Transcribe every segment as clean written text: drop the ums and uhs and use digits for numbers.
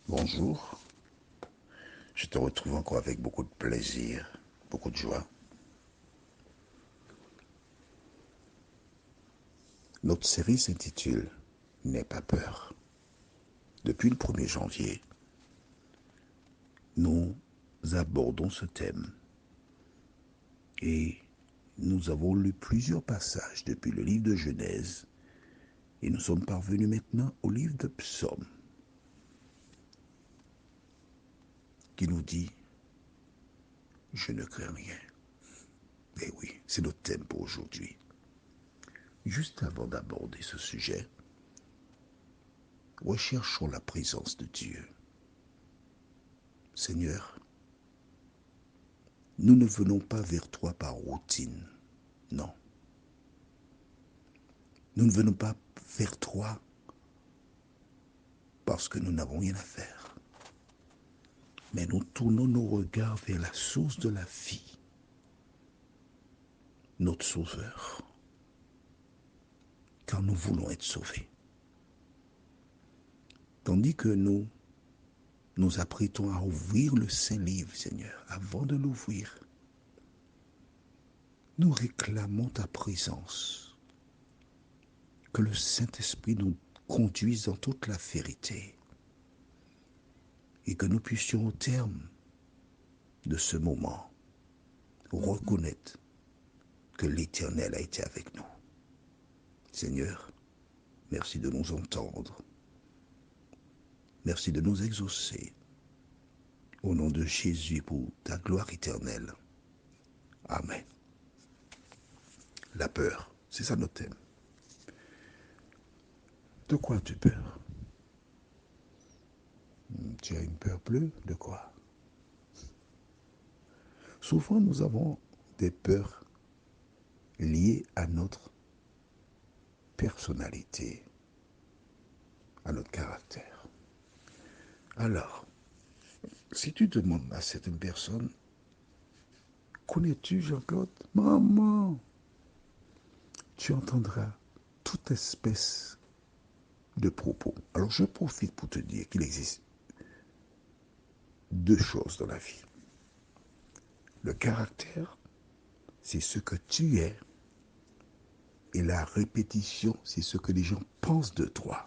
Bonjour, je te retrouve encore avec beaucoup de plaisir, beaucoup de joie. Notre série s'intitule N'aie pas peur. Depuis le 1er janvier, nous abordons ce thème et nous avons lu plusieurs passages depuis le livre de Genèse et nous sommes parvenus maintenant au livre de Psaume qui nous dit « Je ne crains rien ». Et oui, c'est notre thème pour aujourd'hui. Juste avant d'aborder ce sujet, recherchons la présence de Dieu. Seigneur, nous ne venons pas vers toi par routine, non. Nous ne venons pas vers toi parce que nous n'avons rien à faire. Mais nous tournons nos regards vers la source de la vie, notre Sauveur, car nous voulons être sauvés. Tandis que nous nous apprêtons à ouvrir le Saint-Livre, Seigneur, avant de l'ouvrir, nous réclamons ta présence, que le Saint-Esprit nous conduise dans toute la vérité et que nous puissions au terme de ce moment reconnaître que l'Éternel a été avec nous. Seigneur, merci de nous entendre. Merci de nous exaucer. Au nom de Jésus pour ta gloire éternelle. Amen. La peur, c'est ça notre thème. De quoi as-tu peur? Tu as une peur bleue? De quoi? Souvent, nous avons des peurs liées à notre personnalité, à notre caractère. Alors, si tu demandes à certaines personnes, connais-tu Jean-Claude? Maman, tu entendras toute espèce de propos. Alors, je profite pour te dire qu'il existe deux choses dans la vie. Le caractère, c'est ce que tu es, et la répétition, c'est ce que les gens pensent de toi.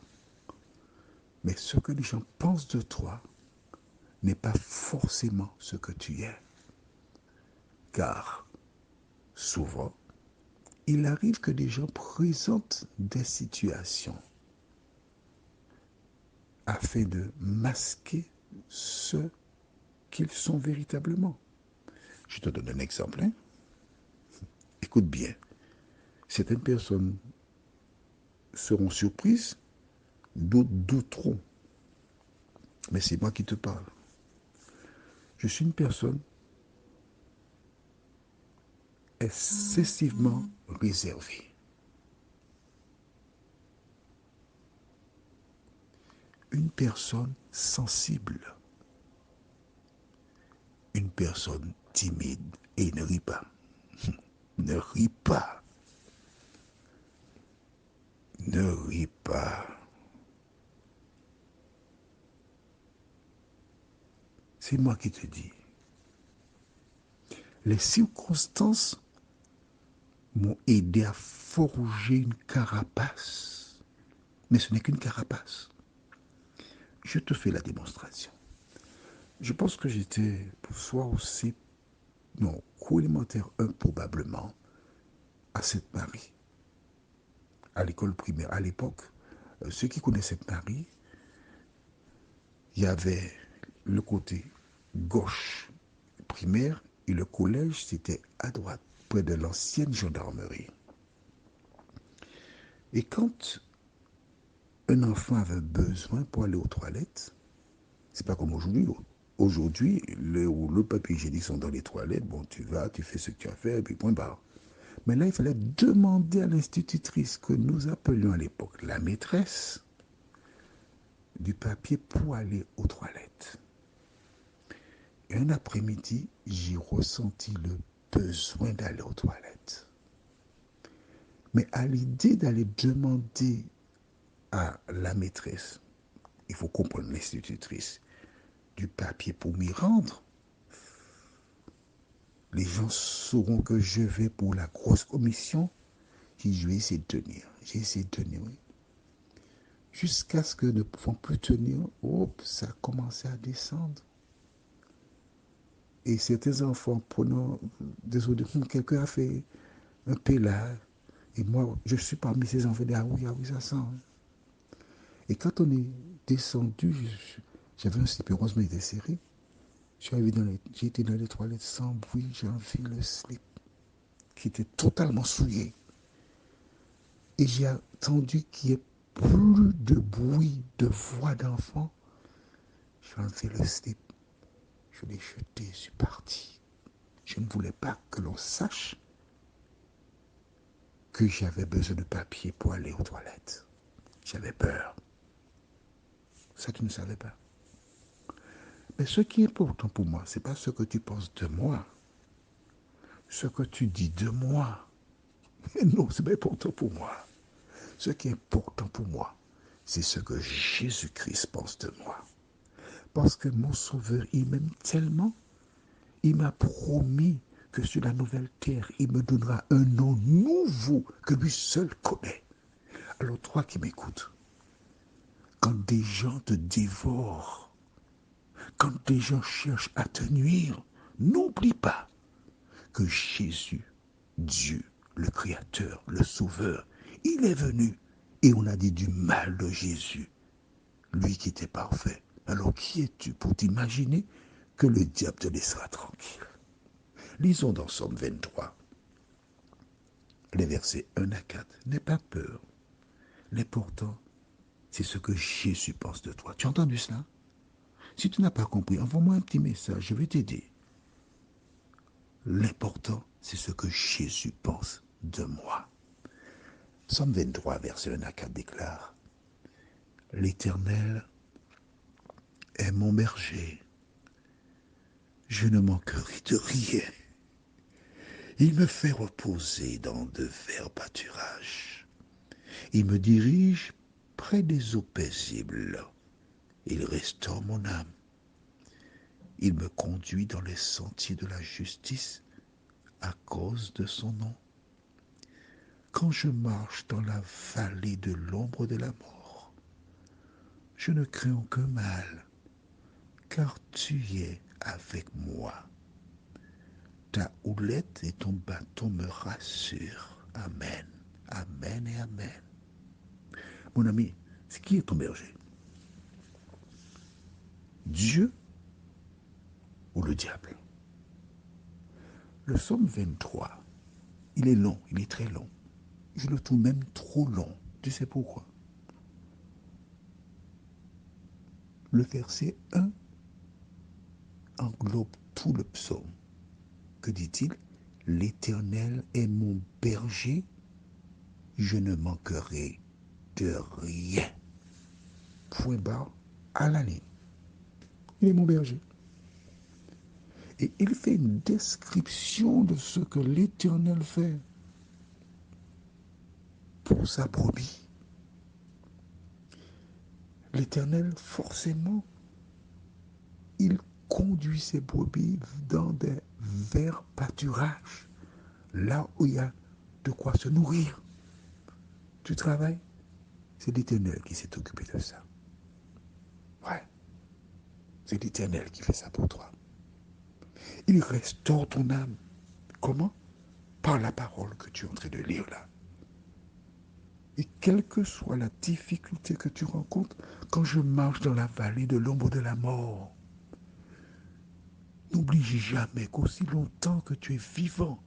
Mais ce que les gens pensent de toi n'est pas forcément ce que tu es. Car souvent, il arrive que des gens présentent des situations afin de masquer ce qu'ils sont véritablement. Je te donne un exemple. Écoute bien. Certaines personnes seront surprises, d'autres douteront. Mais c'est moi qui te parle. Je suis une personne excessivement réservée. Une personne sensible. Une personne timide et ne rit pas. Ne rit pas. Ne ris pas. C'est moi qui te dis. Les circonstances m'ont aidé à forger une carapace. Mais ce n'est qu'une carapace. Je te fais la démonstration. Je pense que j'étais soit aussi, non, co-élémentaire 1 probablement, à Sainte-Marie, à l'école primaire. À l'époque, ceux qui connaissaient Sainte-Marie, il y avait le côté gauche primaire et le collège, c'était à droite, près de l'ancienne gendarmerie. Et quand un enfant avait besoin pour aller aux toilettes, c'est pas comme aujourd'hui. Aujourd'hui, le papier hygiénique sont dans les toilettes. Bon, tu vas, tu fais ce que tu as fait, et puis point barre. Mais là, il fallait demander à l'institutrice que nous appelions à l'époque la maîtresse du papier pour aller aux toilettes. Et un après-midi, j'ai ressenti le besoin d'aller aux toilettes. Mais à l'idée d'aller demander à la maîtresse, il faut comprendre l'institutrice, du papier pour m'y rendre. Les gens sauront que je vais pour la grosse commission. Je vais essayer de tenir. J'ai essayé de tenir, oui. Jusqu'à ce que ne pouvant plus tenir, ça a commencé à descendre. Et certains enfants prenant des odeurs, quelqu'un a fait un pélage. Et moi, je suis parmi ces enfants, ah oui, ça sent. Et quand on est descendu, j'avais un slip, heureusement il était serré. J'ai été dans les toilettes sans bruit, j'ai enlevé le slip qui était totalement souillé. Et j'ai attendu qu'il y ait plus de bruit, de voix d'enfant. J'ai enlevé le slip, je l'ai jeté, je suis parti. Je ne voulais pas que l'on sache que j'avais besoin de papier pour aller aux toilettes. J'avais peur. Ça, tu ne savais pas. Mais ce qui est important pour moi, ce n'est pas ce que tu penses de moi, ce que tu dis de moi. Non, ce n'est pas important pour moi. Ce qui est important pour moi, c'est ce que Jésus-Christ pense de moi. Parce que mon Sauveur, il m'aime tellement, il m'a promis que sur la nouvelle terre, il me donnera un nom nouveau que lui seul connaît. Alors toi qui m'écoutes, quand des gens te dévorent, quand des gens cherchent à te nuire, n'oublie pas que Jésus, Dieu, le Créateur, le Sauveur, il est venu et on a dit du mal de Jésus, lui qui était parfait. Alors qui es-tu pour t'imaginer que le diable te laissera tranquille? Lisons dans Somme 23, les versets 1 à 4. N'aie pas peur. L'important, c'est ce que Jésus pense de toi. Tu as entendu cela? Si tu n'as pas compris, envoie-moi un petit message, je vais t'aider. L'important, c'est ce que Jésus pense de moi. Somme 23, verset 1 à 4 déclare: L'Éternel est mon berger. Je ne manquerai de rien. Il me fait reposer dans de verts pâturages. Il me dirige près des eaux paisibles. Il restaure mon âme. Il me conduit dans les sentiers de la justice à cause de son nom. Quand je marche dans la vallée de l'ombre de la mort, je ne crains aucun mal, car tu es avec moi. Ta houlette et ton bâton me rassurent. Amen, amen et amen. Mon ami, c'est qui est ton berger? Dieu ou le diable? Le psaume 23, il est long, il est très long. Je le trouve même trop long. Tu sais pourquoi? Le verset 1 englobe tout le psaume. Que dit-il? L'Éternel est mon berger, je ne manquerai de rien. Point barre à la ligne. Il est mon berger. Et il fait une description de ce que l'Éternel fait pour sa brebis. L'Éternel, forcément, il conduit ses brebis dans des verts pâturages, là où il y a de quoi se nourrir. Tu travailles, c'est l'Éternel qui s'est occupé de ça. Ouais, c'est l'Éternel qui fait ça pour toi. Il restaure ton âme. Comment? Par la parole que tu es en train de lire là. Et quelle que soit la difficulté que tu rencontres, quand je marche dans la vallée de l'ombre de la mort, n'oublie jamais qu'aussi longtemps que tu es vivant,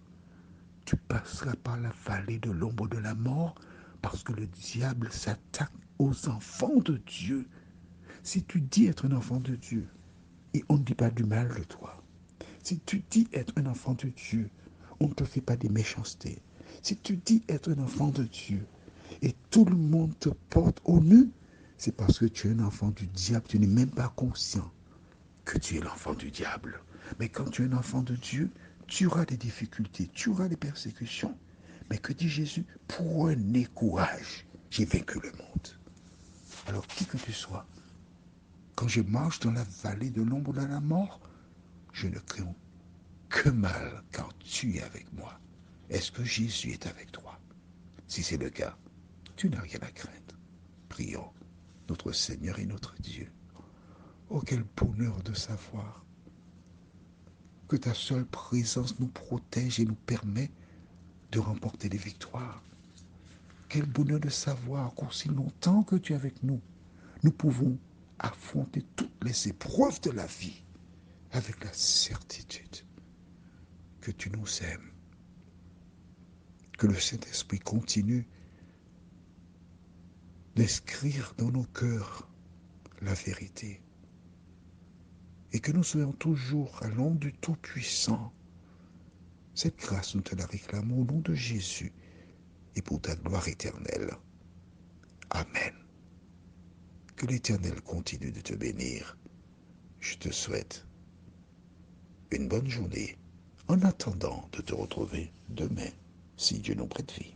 tu passeras par la vallée de l'ombre de la mort, parce que le diable s'attaque aux enfants de Dieu. Si tu dis être un enfant de Dieu, et on ne dit pas du mal de toi, si tu dis être un enfant de Dieu, on ne te fait pas des méchancetés. Si tu dis être un enfant de Dieu, et tout le monde te porte au nu, c'est parce que tu es un enfant du diable. Tu n'es même pas conscient que tu es l'enfant du diable. Mais quand tu es un enfant de Dieu, tu auras des difficultés, tu auras des persécutions. Mais que dit Jésus? Prenez courage, j'ai vaincu le monde. Alors qui que tu sois, Quand je marche dans la vallée de l'ombre de la mort, je ne crains que mal, car tu es avec moi. Est-ce que Jésus est avec toi? Si c'est le cas, tu n'as rien à craindre. Prions notre Seigneur et notre Dieu. Oh, quel bonheur de savoir que ta seule présence nous protège et nous permet de remporter des victoires. Quel bonheur de savoir qu'aussi longtemps que tu es avec nous, nous pouvons affronter toutes les épreuves de la vie avec la certitude que tu nous aimes. Que le Saint-Esprit continue d'inscrire dans nos cœurs la vérité et que nous soyons toujours à l'ombre du Tout-Puissant. Cette grâce, nous te la réclamons au nom de Jésus et pour ta gloire éternelle. Amen. Que l'Éternel continue de te bénir. Je te souhaite une bonne journée en attendant de te retrouver demain, si Dieu nous prête vie.